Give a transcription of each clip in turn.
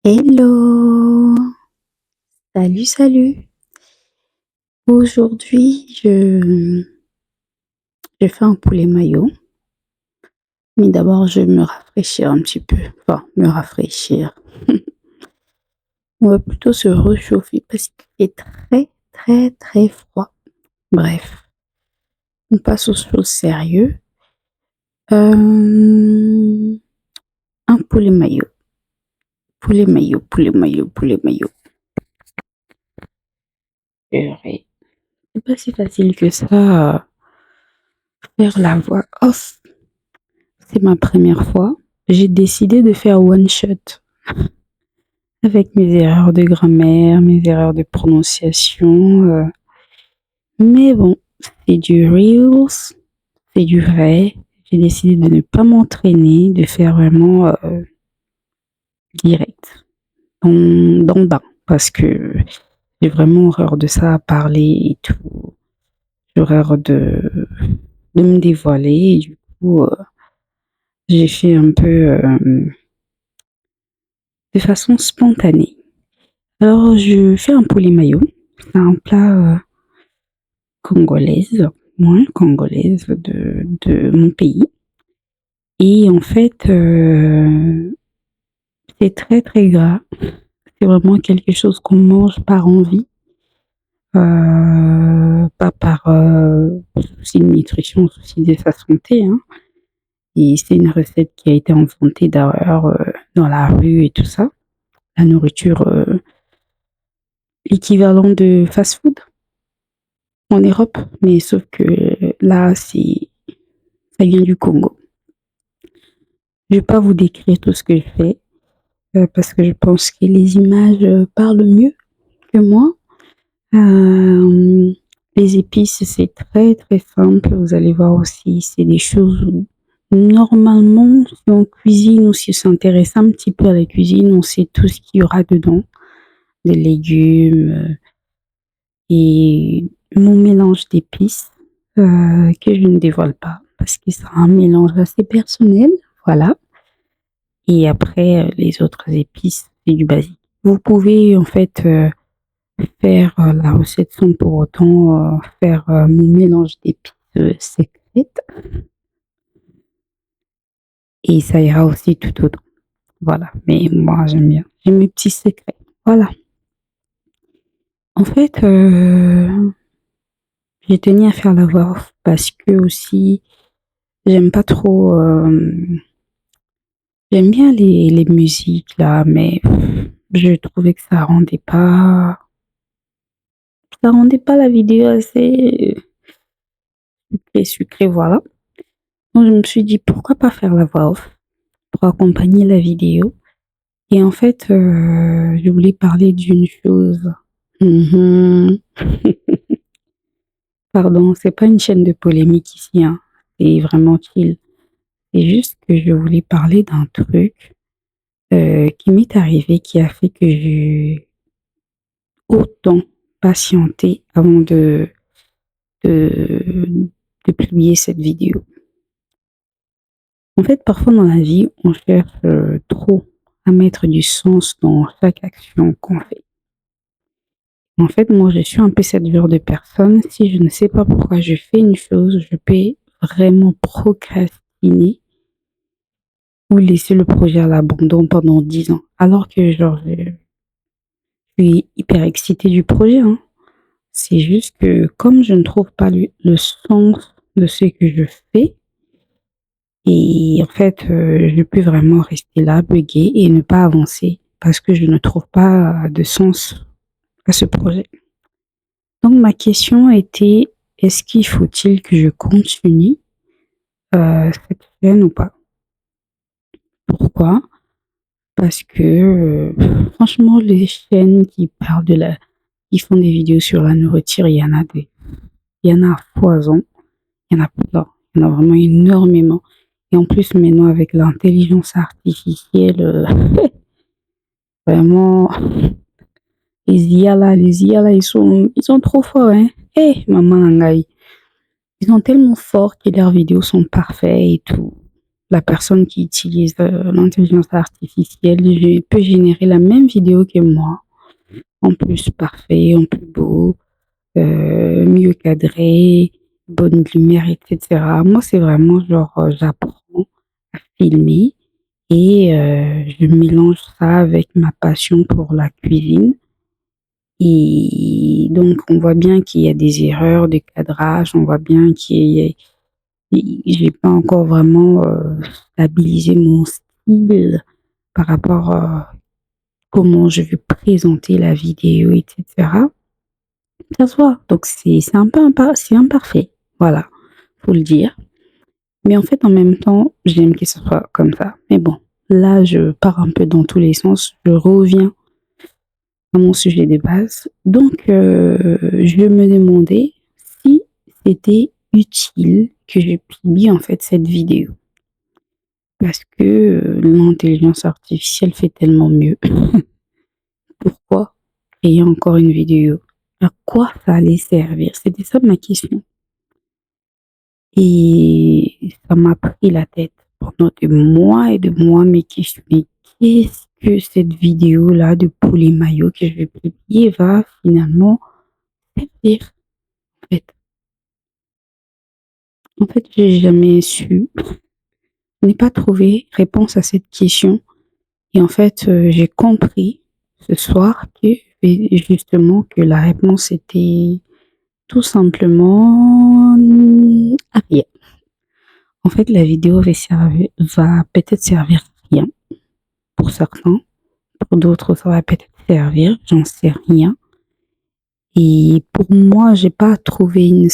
Hello! Salut, salut! Aujourd'hui, je fais un poulet mayo, mais d'abord, je vais me rafraîchir un petit peu. Enfin, me rafraîchir. On va plutôt se réchauffer parce qu'il fait très, très, très froid. Bref, on passe aux choses sérieuses. Un poulet mayo. Poulet mayo, poulet mayo, poulet mayo. Purée. C'est pas si facile que ça, faire la voix off. C'est ma première fois. J'ai décidé de faire one shot avec mes erreurs de grammaire, mes erreurs de prononciation. Mais bon, c'est du reels, c'est du vrai. J'ai décidé de ne pas m'entraîner, de faire vraiment direct, dans le bain, parce que j'ai vraiment horreur de ça, parler et tout. J'ai horreur de me dévoiler. Et du coup, j'ai fait un peu de façon spontanée. Alors, je fais un poulet mayo. C'est un plat congolaise, ouais, congolaise de mon pays. Et en fait, c'est très très gras. C'est vraiment quelque chose qu'on mange par envie, pas par souci de nutrition, souci de sa santé, hein. Et c'est une recette qui a été inventée d'ailleurs dans la rue et tout ça. La nourriture, l'équivalent de fast-food en Europe, mais sauf que là, ça vient du Congo. Je vais pas vous décrire tout ce que je fais, parce que je pense que les images, parlent mieux que moi. Les épices, c'est très, très simple. Vous allez voir aussi, c'est des choses où normalement, si on cuisine ou si on s'intéresse un petit peu à la cuisine, on sait tout ce qu'il y aura dedans. Des légumes, et mon mélange d'épices, que je ne dévoile pas parce que c'est un mélange assez personnel, voilà. Et après, les autres épices, c'est du basique. Vous pouvez en fait, faire, la recette sans pour autant, faire, mon mélange d'épices, secrète et ça ira aussi tout autant. Voilà, mais moi j'aime bien. J'ai mes petits secrets. Voilà. En fait, j'ai tenu à faire la voix off parce que aussi j'aime pas trop, j'aime bien les musiques là, mais je trouvais que ça rendait pas la vidéo assez sucrée, voilà. Donc je me suis dit: «Pourquoi pas faire la voix off pour accompagner la vidéo?» Et en fait, je voulais parler d'une chose. Mmh. Pardon, c'est pas une chaîne de polémique ici, hein, c'est vraiment chill. C'est juste que je voulais parler d'un truc, qui m'est arrivé, qui a fait que j'ai autant patienté avant de de publier cette vidéo. En fait, parfois dans la vie, on cherche, trop à mettre du sens dans chaque action qu'on fait. En fait, moi, je suis un peu cette genre de personne, si je ne sais pas pourquoi je fais une chose, je peux vraiment procrastiner ou laisser le projet à l'abandon pendant 10 ans. Alors que genre, je suis hyper excitée du projet, hein. C'est juste que comme je ne trouve pas le sens de ce que je fais et en fait, je peux vraiment rester là, bugger et ne pas avancer parce que je ne trouve pas de sens à ce projet. Donc ma question était: «Est-ce qu'il faut-il que je continue, cette chaîne ou pas?» Pourquoi? Parce que, franchement les chaînes qui parlent qui font des vidéos sur la nourriture, il y en a à foison, il y en a plein, il y en a vraiment énormément et en plus maintenant avec l'intelligence artificielle, vraiment les IA là, ils sont trop forts, hein. Eh maman na ngai! Ils sont tellement forts que leurs vidéos sont parfaits et tout. la personne qui utilise, l'intelligence artificielle peut générer la même vidéo que moi, en plus parfait, en plus beau, mieux cadré, bonne lumière et cetera. Moi, c'est vraiment genre, j'apprends à filmer et je mélange ça avec ma passion pour la cuisine et donc on voit bien qu'il y a des erreurs de cadrage, on voit bien qu'il y a j'ai pas encore vraiment, stabilisé mon style par rapport à comment je veux présenter la vidéo et cetera. Ça se voit, donc c'est un peu c'est imparfait, voilà, faut le dire. Mais en fait, en même temps, j'aime que ce soit comme ça. Mais bon, là, je pars un peu dans tous les sens. Je reviens à mon sujet de base. Donc, je me demandais si c'était utile que je publie en fait cette vidéo. Parce que l'intelligence artificielle fait tellement mieux. Pourquoi créer encore une vidéo? À quoi ça allait servir? C'était ça ma question. Et ça m'a pris la tête pendant des mois et des mois, mais questionner qu'est-ce que cette vidéo-là de poulet maillot que je vais publier va finalement servir, en fait. En fait, j'ai jamais su, je n'ai pas trouvé réponse à cette question. Et en fait, j'ai compris ce soir que, et justement, que la réponse était tout simplement rien. En fait, la vidéo va peut-être servir à rien pour certains, pour d'autres, ça va peut-être servir, j'en sais rien. Et pour moi, j'ai pas trouvé heu,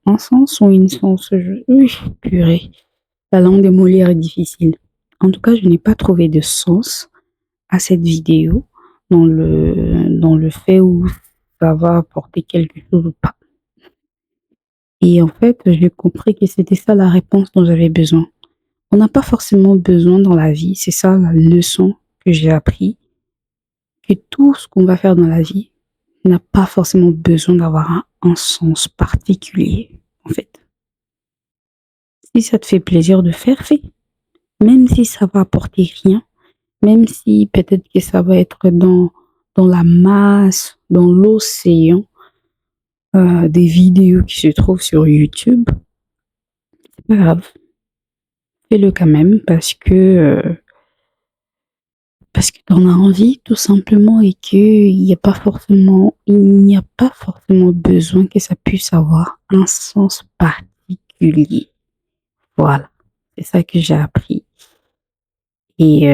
un sens ou une sens, oui, purée, la langue de Molière est difficile. En tout cas, je n'ai pas trouvé de sens à cette vidéo dans le fait où ça va apporter quelque chose ou pas. Et en fait, j'ai compris que c'était ça la réponse dont j'avais besoin. On n'a pas forcément besoin dans la vie, c'est ça la leçon que j'ai appris, que tout ce qu'on va faire dans la vie n'a pas forcément besoin d'avoir un sens particulier, en fait. Si ça te fait plaisir de faire, fais. Même si ça va apporter rien, même si peut-être que ça va être dans la masse, dans l'océan, des vidéos qui se trouvent sur YouTube, c'est pas grave. Fais-le quand même parce que tu en as envie tout simplement et il n'y a pas forcément besoin que ça puisse avoir un sens particulier. Voilà, c'est ça que j'ai appris et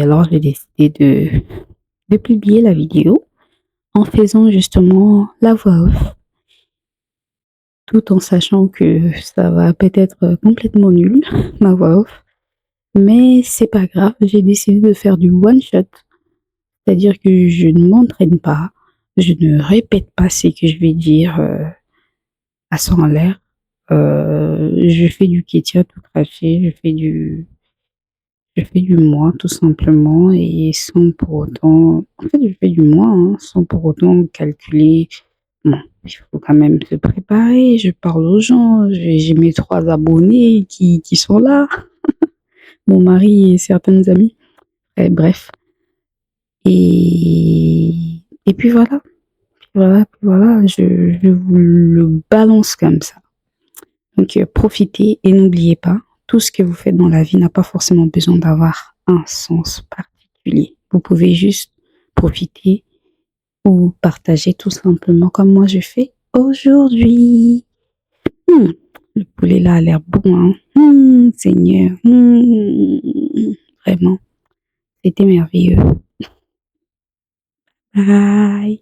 alors j'ai décidé de publier la vidéo en faisant justement la voix off, tout en sachant que ça va peut-être complètement nul, ma voix off, mais c'est pas grave, j'ai décidé de faire du one shot. C'est-à-dire que je ne m'entraîne pas, je ne répète pas ce que je vais dire, à 100 à l'air. Je fais du Ketia tout craché, je fais du moi tout simplement et sans pour autant en fait, je fais du moi, hein, sans pour autant calculer. Bon, il faut quand même se préparer, je parle aux gens, j'ai mes 3 abonnés qui sont là, mon mari et certaines amies et bref et puis voilà. Puis voilà, je vous le balance comme ça. Donc, profitez et n'oubliez pas, tout ce que vous faites dans la vie n'a pas forcément besoin d'avoir un sens particulier. Vous pouvez juste profiter ou partager tout simplement comme moi je fais aujourd'hui. Mmh, le poulet là a l'air bon, hein. Seigneur, vraiment, c'était merveilleux. Bye.